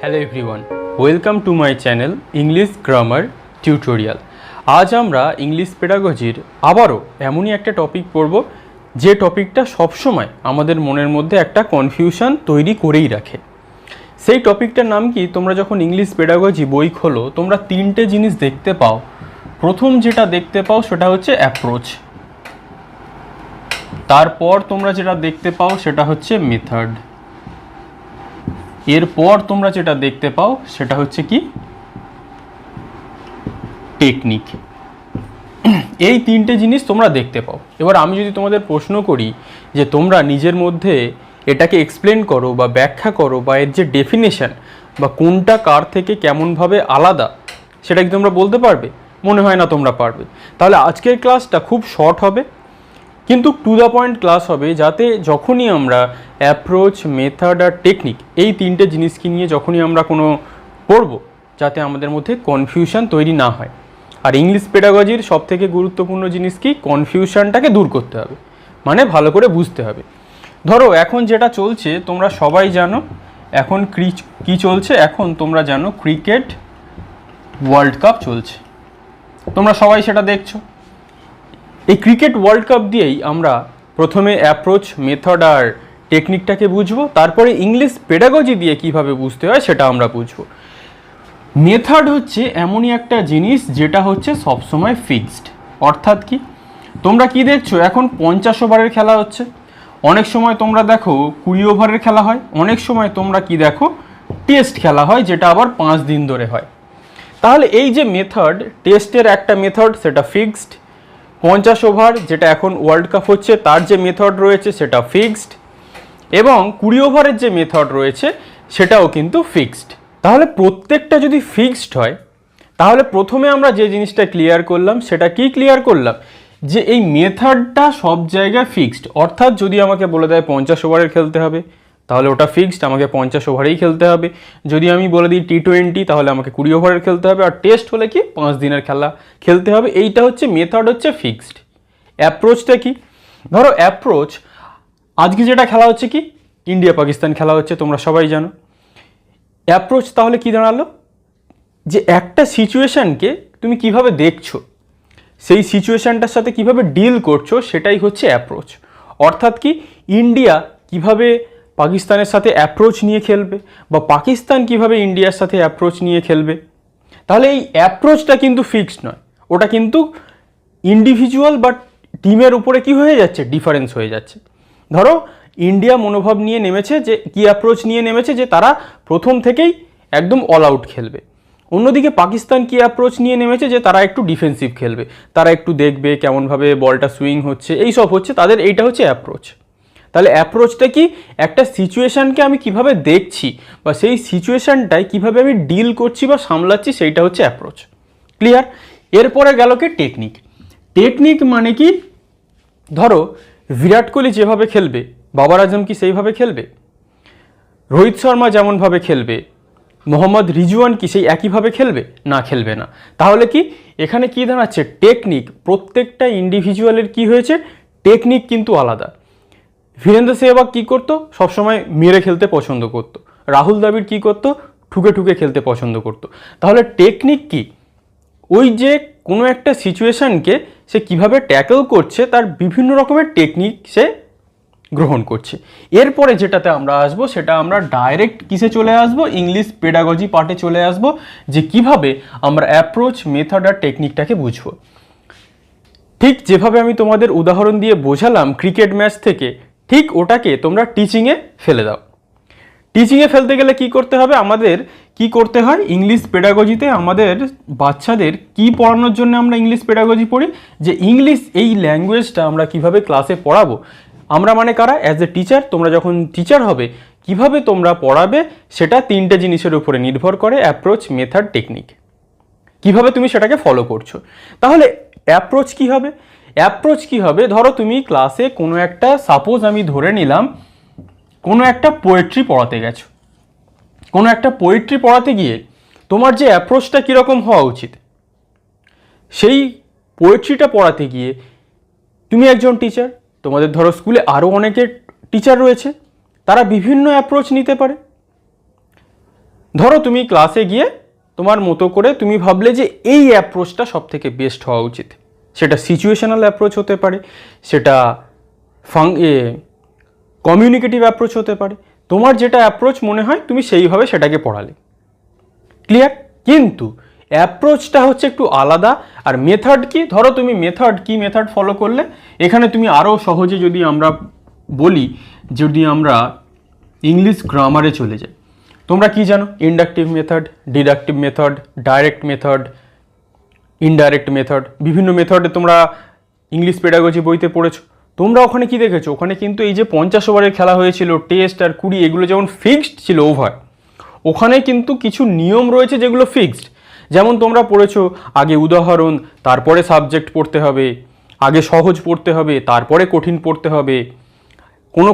Hello everyone, welcome to my channel English grammar tutorial. আজ আমরা English পেডাগজির আবারও এমনই একটা টপিক পড়ব যে টপিকটা সবসময় আমাদের মনের মধ্যে একটা কনফিউশন তৈরি করেই রাখে। সেই টপিকটার নাম কি? তোমরা যখন ইংলিশ পেডাগজি বই খোলো তোমরা তিনটে জিনিস দেখতে পাও। প্রথম যেটা দেখতে পাও সেটা হচ্ছে অ্যাপ্রোচ, তারপর তোমরা যেটা দেখতে পাও সেটা হচ্ছে মেথড, এরপর তোমরা যেটা দেখতে পাও সেটা হচ্ছে কি টেকনিক। এই তিনটে জিনিস তোমরা দেখতে পাও। এবার আমি যদি তোমাদের প্রশ্ন করি যে তোমরা নিজের মধ্যে এটাকে এক্সপ্লেন করো বা ব্যাখ্যা করো বা এর যে ডেফিনেশন বা কোনটা কার থেকে কেমনভাবে আলাদা সেটা কি তোমরা বলতে পারবে? মনে হয় না তোমরা পারবে। তাহলে আজকের ক্লাসটা খুব শর্ট হবে কিন্তু টু দ্য পয়েন্ট ক্লাস হবে, যাতে যখনই আমরা অ্যাপ্রোচ, মেথড আর টেকনিক এই তিনটে জিনিসকে নিয়ে যখনই আমরা কোনো পড়ব যাতে আমাদের মধ্যে কনফিউশন তৈরি না হয়। আর ইংলিশ পেডাগজির সবথেকে গুরুত্বপূর্ণ জিনিস কি? কনফিউশনটাকে দূর করতে হবে, মানে ভালো করে বুঝতে হবে। ধরো এখন যেটা চলছে তোমরা সবাই জানো, এখন কি চলছে? এখন তোমরা জানো ক্রিকেট ওয়ার্ল্ড কাপ চলছে, তোমরা সবাই সেটা দেখছো। এই ক্রিকেট ওয়ার্ল্ড কাপ দিয়েই আমরা প্রথমে অ্যাপ্রোচ, মেথড আর টেকনিকটাকে বুঝবো, তারপরে ইংলিশ পেডাগজি দিয়ে কিভাবে বুঝতে হয় সেটা আমরা বুঝবো। মেথড হচ্ছে এমনই একটা জিনিস যেটা হচ্ছে সবসময় ফিক্সড। অর্থাৎ কি? তোমরা কি দেখছো, এখন 50 ওভারের খেলা হচ্ছে, অনেক সময় তোমরা দেখো 20 ওভারের খেলা হয়, অনেক সময় তোমরা কি দেখো টেস্ট খেলা হয় যেটা আবার 5 দিন ধরে হয়। তাহলে এই যে মেথড, টেস্টের একটা মেথড সেটা ফিক্সড, 50 ওভার যেটা এখন ওয়ার্ল্ড কাপ হচ্ছে তার যে মেথড রয়েছে সেটা ফিক্সড, এবং 20 ওভারের যে মেথড রয়েছে সেটাও কিন্তু ফিক্সড। তাহলে প্রত্যেকটা যদি ফিক্সড হয় তাহলে প্রথমে আমরা যে জিনিসটা ক্লিয়ার করলাম সেটা কি ক্লিয়ার করলাম? যে এই মেথডটা সব জায়গায় ফিক্সড। অর্থাৎ যদি আমাকে বলে দেয় 50 ওভারের খেলতে হবে তাহলে ওটা ফিক্সড, আমাকে 50 ওভারেই খেলতে হবে। যদি আমি বলে দিই T20 তাহলে আমাকে 20 ওভারের খেলতে হবে, আর টেস্ট হলে কি 5 দিনের খেলা খেলতে হবে। এইটা হচ্ছে মেথড, হচ্ছে ফিক্সড। অ্যাপ্রোচটা কি? ধরো অ্যাপ্রোচ, আজকে যেটা খেলা হচ্ছে কি ইন্ডিয়া পাকিস্তান খেলা হচ্ছে, তোমরা সবাই জানো। অ্যাপ্রোচ তাহলে কি দাঁড়ালো? যে একটা সিচুয়েশানকে তুমি কিভাবে দেখছো, সেই সিচুয়েশানটার সাথে কিভাবে ডিল করছো, সেটাই হচ্ছে অ্যাপ্রোচ। অর্থাৎ কি ইন্ডিয়া কিভাবে পাকিস্তানের সাথে অ্যাপ্রোচ নিয়ে খেলবে বা পাকিস্তান কিভাবে ইন্ডিয়ার সাথে অ্যাপ্রোচ নিয়ে খেলবে। তাহলে এই অ্যাপ্রোচটা কিন্তু ফিক্সড নয়, ওটা কিন্তু ইন্ডিভিজুয়াল বা টিমের উপরে কি হয়ে যাচ্ছে, ডিফারেন্স হয়ে যাচ্ছে। ধরো ইন্ডিয়া মনোভাব নিয়ে নেমেছে, যে কি অ্যাপ্রোচ নিয়ে নেমেছে, যে তারা প্রথম থেকেই একদম অল আউট খেলবে। অন্যদিকে পাকিস্তান কি অ্যাপ্রোচ নিয়ে নেমেছে, যে তারা একটু ডিফেন্সিভ খেলবে, তারা একটু দেখবে কেমনভাবে বলটা সুইং হচ্ছে, এই সব হচ্ছে তাদের, এইটা হচ্ছে অ্যাপ্রোচ। তাহলে অ্যাপ্রোচটা কি? একটা সিচুয়েশানকে আমি কিভাবে দেখছি বা সেই সিচুয়েশানটায় কিভাবে আমি ডিল করছি বা সামলাচ্ছি, সেইটা হচ্ছে অ্যাপ্রোচ। ক্লিয়ার? এরপরে গেল কি টেকনিক। টেকনিক মানে কি? ধরো বিরাট কোহলি যেভাবে খেলবে বাবর আজম কি সেইভাবে খেলবে? রোহিত শর্মা যেমনভাবে খেলবে মোহাম্মদ রিজওয়ান কি সেই একইভাবে খেলবে? না, খেলবে না। তাহলে কি এখানে কি দাঁড়াচ্ছে? টেকনিক। প্রত্যেকটা ইন্ডিভিজুয়ালের কি হয়েছে, টেকনিক কিন্তু আলাদা। বীরেন্দ্র সেহবাগ কী করতো? সবসময় মেরে খেলতে পছন্দ করতো। রাহুল দ্রাবিড় কী করতো? ঠুকে ঠুকে খেলতে পছন্দ করতো। তাহলে টেকনিক কি? ওই যে কোনো একটা সিচুয়েশানকে সে কিভাবে ট্যাকল করছে তার বিভিন্ন রকমের টেকনিক সে গ্রহণ করছে। এরপরে যেটাতে আমরা আসবো সেটা আমরা ডাইরেক্ট কিসে চলে আসবো, ইংলিশ পেডাগজি পার্টে চলে আসবো, যে কিভাবে আমরা অ্যাপ্রোচ, মেথড আর টেকনিকটাকে বুঝবো। ঠিক যেভাবে আমি তোমাদের উদাহরণ দিয়ে বোঝালাম ক্রিকেট ম্যাচ থেকে, ঠিক ওটাকে তোমরা টিচিংয়ে ফেলে দাও। টিচিংয়ে ফেলতে গেলে কি করতে হবে? আমাদের কি করতে হয় ইংলিশ পেডাগজিতে? আমাদের বাচ্চাদের কি পড়ানোর জন্য আমরা ইংলিশ পেডাগজি পড়ি? যে ইংলিশ এই ল্যাঙ্গুয়েজটা আমরা কিভাবে ক্লাসে পড়াবো। আমরা মানে কারা? As a teacher. তোমরা যখন টিচার হবে কিভাবে তোমরা পড়াবে সেটা তিনটে জিনিসের উপরে নির্ভর করে, অ্যাপ্রোচ, মেথড, টেকনিক। কিভাবে তুমি সেটাকে ফলো করছো। তাহলে অ্যাপ্রোচ কি হবে? অ্যাপ্রোচ কি হবে? ধরো তুমি ক্লাসে কোনো একটা, সাপোজ আমি ধরে নিলাম কোনো একটা পোয়েট্রি পড়াতে গেছো। কোনো একটা পোয়েট্রি পড়াতে গিয়ে তোমার যে অ্যাপ্রোচটা কীরকম হওয়া উচিত, সেই পোয়েট্রিটা পড়াতে গিয়ে তুমি একজন টিচার, তোমাদের ধরো স্কুলে আরও অনেকের টিচার রয়েছে, তারা বিভিন্ন অ্যাপ্রোচ নিতে পারে। ধরো তুমি ক্লাসে গিয়ে তোমার মতো করে তুমি ভাবলে যে এই অ্যাপ্রোচটা সব থেকে বেস্ট হওয়া উচিত, সেটা সিচুয়েশনাল অ্যাপ্রোচ হতে পারে, সেটা কমিউনিকেটিভ অ্যাপ্রোচ হতে পারে, তোমার যেটা অ্যাপ্রোচ মনে হয় তুমি সেইভাবে সেটাকে পড়ালে। ক্লিয়ার? কিন্তু অ্যাপ্রোচটা হচ্ছে একটু আলাদা। আর মেথড কি, ধরো তুমি মেথড ফলো করলে, এখানে তুমি আরও সহজে যদি আমরা বলি, যদি আমরা ইংলিশ গ্রামারে চলে যাই, তোমরা কি জানো? Inductive method, deductive method, direct method, indirect method, বিভিন্ন মেথডে তোমরা ইংলিশ পেডাগজি বইতে পড়েছো। তোমরা ওখানে কি দেখেছো? ওখানে কিন্তু এই যে 50 ওভারের খেলা হয়েছিল, টেস্ট আর 20, এগুলো যেমন ফিক্সড ছিল ওভার, ওখানে কিন্তু কিছু নিয়ম রয়েছে যেগুলো ফিক্সড। যেমন তোমরা পড়েছো আগে উদাহরণ, তারপরে সাবজেক্ট পড়তে হবে, আগে সহজ পড়তে হবে, তারপরে কঠিন পড়তে হবে।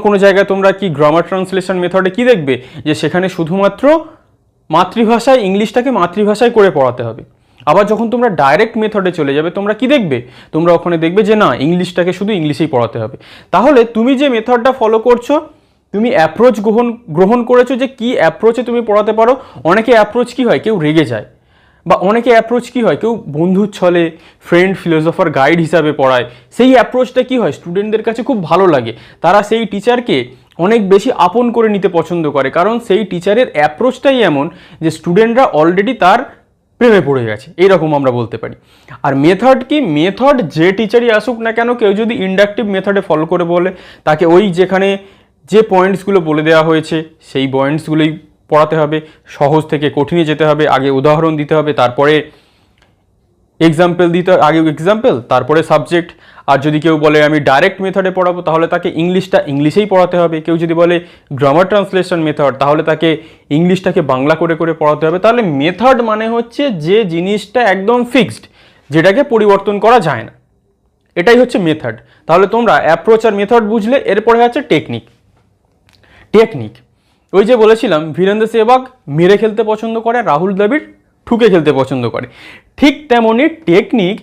কোনো জায়গায় তোমরা কি গ্রামার ট্রান্সলেশন মেথডে কি দেখবে, যে সেখানে শুধুমাত্র মাতৃভাষায় ইংলিশটাকে মাতৃভাষায় করে পড়াতে হবে। আবার যখন তোমরা ডাইরেক্ট মেথডে চলে যাবে, তোমরা কি দেখবে? তোমরা ওখানে দেখবে যে না, ইংলিশটাকে শুধু ইংলিশেই পড়াতে হবে। তাহলে তুমি যে মেথডটা ফলো করছো, তুমি অ্যাপ্রোচ গ্রহণ করেছো যে কি অ্যাপ্রোচে তুমি পড়াতে পারো। অনেকে অ্যাপ্রোচ কি হয়, কেউ রেগে যায়, বা অনেকে অ্যাপ্রোচ কি হয়, কেউ বন্ধুর ছলে ফ্রেন্ড ফিলোসফার গাইড হিসাবে পড়ায়। সেই অ্যাপ্রোচটা কি হয়, স্টুডেন্টদের কাছে খুব ভালো লাগে, তারা সেই টিচারকে অনেক বেশি আপন করে নিতে পছন্দ করে, কারণ সেই টিচারের অ্যাপ্রোচটাই এমন যে স্টুডেন্টরা অলরেডি তার প্রেমে পড়ে গেছে, এইরকম আমরা বলতে পারি। আর মেথড কি, মেথড যে টিচারই আসুক না কেন, কেউ যদি ইন্ডাকটিভ মেথডে ফলো করে বলে, তাকে ওই যেখানে যে পয়েন্টসগুলো বলে দেওয়া হয়েছে সেই পয়েন্টসগুলোই পড়াতে হবে, সহজ থেকে কঠিনে যেতে হবে, আগে উদাহরণ দিতে হবে, তারপরে এক্সাম্পল দিতে, আগে এক্সাম্পল তারপরে সাবজেক্ট। আর যদি কেউ বলে আমি ডাইরেক্ট মেথডে পড়াবো, তাহলে তাকে ইংলিশটা ইংলিশেই পড়াতে হবে। কেউ যদি বলে গ্রামার ট্রান্সলেশন মেথড, তাহলে তাকে ইংলিশটাকে বাংলা করে করে পড়াতে হবে। তাহলে মেথড মানে হচ্ছে যে জিনিসটা একদম ফিক্সড, যেটাকে পরিবর্তন করা যায় না, এটাই হচ্ছে মেথড। তাহলে তোমরা অ্যাপ্রোচ আর মেথড বুঝলে। এরপরে হচ্ছে টেকনিক। ওই যে বলেছিলাম, বীরেন্দ্র সেহবাগ মেরে খেলতে পছন্দ করে, রাহুল দ্রাবিড় ঠুকে খেলতে পছন্দ করে। ঠিক তেমনই টেকনিক,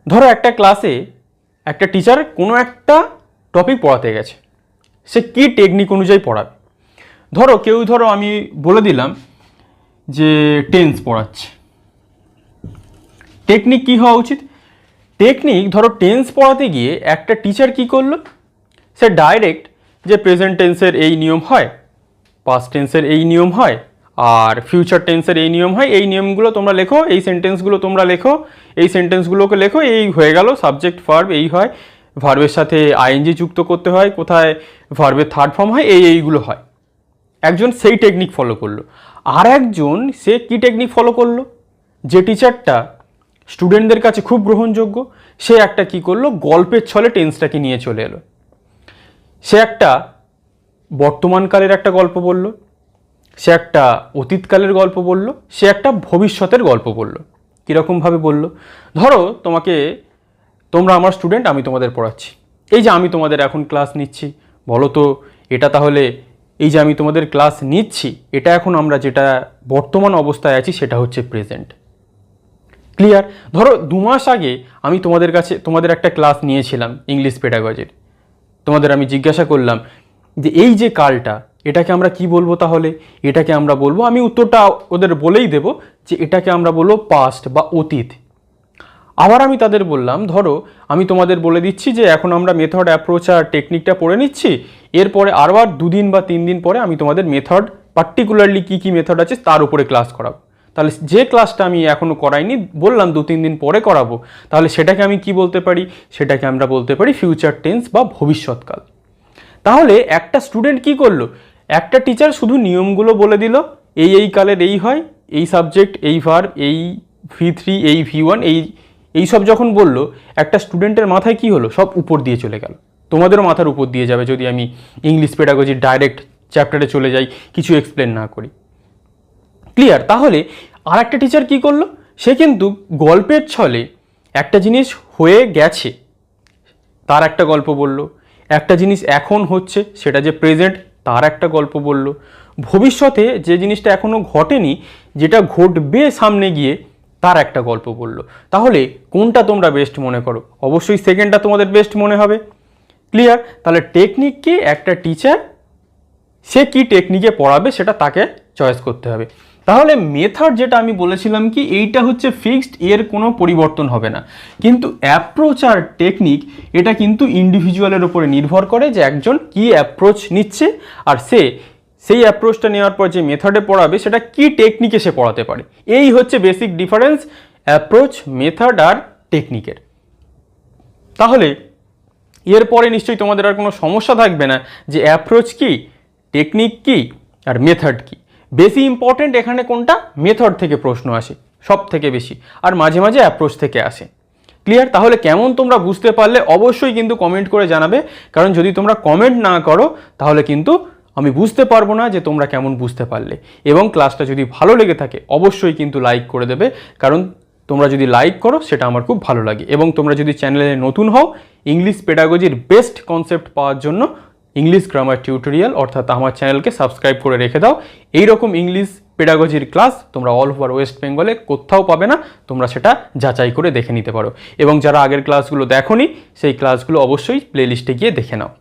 ধরো একটা ক্লাসে একটা টিচার কোনো একটা টপিক পড়াতে গেছে, সে কি টেকনিক অনুযায়ী পড়াবে। ধরো আমি বলে দিলাম যে টেন্স পড়াচ্ছে, টেকনিক কি হওয়া উচিত? টেকনিক, ধরো টেন্স পড়াতে গিয়ে একটা টিচার কি করলো, সে ডাইরেক্ট যে প্রেজেন্ট টেন্সের এই নিয়ম হয়, পাস্ট টেন্সের এই নিয়ম হয়, আর ফিউচার টেন্সের এই নিয়ম হয়, এই নিয়মগুলো তোমরা লেখো, এই সেন্টেন্সগুলো তোমরা লেখো, এই সেন্টেন্সগুলোকে লেখো, এই হয়ে গেল সাবজেক্ট ভার্ব, এই হয়, ভার্বের সাথে আইএনজি যুক্ত করতে হয়, কোথায় ভার্বের থার্ড ফর্ম হয়, এইগুলো হয়। একজন সেই টেকনিক ফলো করলো। আর একজন সে কি টেকনিক ফলো করলো, যে টিচারটা স্টুডেন্টদের কাছে খুব গ্রহণযোগ্য, সে একটা কি করলো, গল্পের ছলে টেন্সটাকে নিয়ে চলে এলো। সে একটা বর্তমানকালের একটা গল্প বলল, সে একটা অতীতকালের গল্প বলল, সে একটা ভবিষ্যতের গল্প বলল। কীরকমভাবে বলল? ধরো তোমরা আমার স্টুডেন্ট, আমি তোমাদের পড়াচ্ছি, এই যে আমি তোমাদের এখন ক্লাস নিচ্ছি, বলো তো এটা তাহলে, এই যে আমি তোমাদের ক্লাস নিচ্ছি, এটা এখন আমরা যেটা বর্তমান অবস্থায় আছি সেটা হচ্ছে প্রেজেন্ট। ক্লিয়ার? ধরো 2 মাস আগে আমি তোমাদের একটা ক্লাস নিয়েছিলাম ইংলিশ পেডাগজির, তোমাদের আমি জিজ্ঞাসা করলাম যে এই যে কালটা, এটাকে আমরা কি বলবো? তাহলে এটাকে আমরা বলবো, আমি উত্তরটা ওদের বলেই দেব যে এটাকে আমরা বলবো পাস্ট বা অতীত। আবার আমি তাদের বললাম, ধরো আমি তোমাদের বলে দিচ্ছি যে এখন আমরা মেথড, অ্যাপ্রোচ আর টেকনিকটা পড়ে নিচ্ছি, এরপরে আবার 2 দিন বা 3 দিন পরে আমি তোমাদের মেথড, পার্টিকুলারলি কী মেথড আছে তার উপরে ক্লাস করাবো। তাহলে যে ক্লাসটা আমি এখনও করাইনি, বললাম 2-3 দিন পরে করাবো, তাহলে সেটাকে আমি কি বলতে পারি? সেটাকে আমরা বলতে পারি ফিউচার টেন্স বা ভবিষ্যৎকাল। তাহলে একটা স্টুডেন্ট কি করলো, একটা টিচার শুধু নিয়মগুলো বলে দিল, এই কালের এই হয়, এই সাবজেক্ট, এই ভার্ব, এই V3, এই V1, এই সব যখন বলল, একটা স্টুডেন্টের মাথায় কি হলো, সব উপর দিয়ে চলে গেল। তোমাদেরও মাথার উপর দিয়ে যাবে যদি আমি ইংলিশ পেডাগজির ডাইরেক্ট চ্যাপ্টারে চলে যাই, কিছু এক্সপ্লেন না করি। ক্লিয়ার? তাহলে আর একটা টিচার কি করলো, সে কিন্তু গল্পের ছলে একটা জিনিস হয়ে গেছে তার একটা গল্প বলল, একটা জিনিস এখন হচ্ছে সেটা যে প্রেজেন্ট তার একটা গল্প বলল, ভবিষ্যতে যে জিনিসটা এখনও ঘটেনি, যেটা ঘটবে সামনে গিয়ে, তার একটা গল্প বলল। তাহলে কোনটা তোমরা বেস্ট মনে করো? অবশ্যই সেকেন্ডটা তোমাদের বেস্ট মনে হবে। ক্লিয়ার? তাহলে টেকনিককে একটা টিচার সে কি টেকনিকে পড়াবে সেটা তাকে চয়েস করতে হবে। তাহলে মেথড যেটা আমি বলেছিলাম কি এইটা হচ্ছে ফিক্সড, এর কোনো পরিবর্তন হবে না। কিন্তু অ্যাপ্রোচ আর টেকনিক এটা কিন্তু ইন্ডিভিজুয়ালের উপরে নির্ভর করে যে একজন কি অ্যাপ্রোচ নিচ্ছে, আর সেই অ্যাপ্রোচটা নেওয়ার পর যে মেথডে পড়াবে সেটা কি টেকনিকে সে পড়াতে পারে। এই হচ্ছে বেসিক ডিফারেন্স অ্যাপ্রোচ, মেথড আর টেকনিকের। তাহলে এরপরে নিশ্চয়ই তোমাদের আর কোনো সমস্যা থাকবে না যে অ্যাপ্রোচ কি, টেকনিক কি আর মেথড কি। বেশি ইম্পর্টেন্ট এখানে কোনটা, মেথড থেকে প্রশ্ন আসে সব থেকে বেশি, আর মাঝে মাঝে অ্যাপ্রোচ থেকে আসে। ক্লিয়ার? তাহলে কেমন তোমরা বুঝতে পারলে অবশ্যই কিন্তু কমেন্ট করে জানাবে, কারণ যদি তোমরা কমেন্ট না করো তাহলে কিন্তু আমি বুঝতে পারবো না যে তোমরা কেমন বুঝতে পারলে। এবং ক্লাসটা যদি ভালো লেগে থাকে অবশ্যই কিন্তু লাইক করে দেবে, কারণ তোমরা যদি লাইক করো সেটা আমার খুব ভালো লাগে। এবং তোমরা যদি চ্যানেলে নতুন হও, ইংলিশ পেডাগজির বেস্ট কনসেপ্ট পাওয়ার জন্য ইংলিশ গ্রামার টিউটোরিয়াল অর্থাৎ আমার চ্যানেলকে সাবস্ক্রাইব করে রেখে দাও। এইরকম ইংলিশ পেডাগজির ক্লাস তোমরা অল ওভার ওয়েস্ট বেঙ্গলে কোথাও পাবে না, তোমরা সেটা যাচাই করে দেখে নিতে পারো। এবং যারা আগের ক্লাসগুলো দেখোনি সেই ক্লাসগুলো অবশ্যই প্লেলিস্টে গিয়ে দেখে নাও।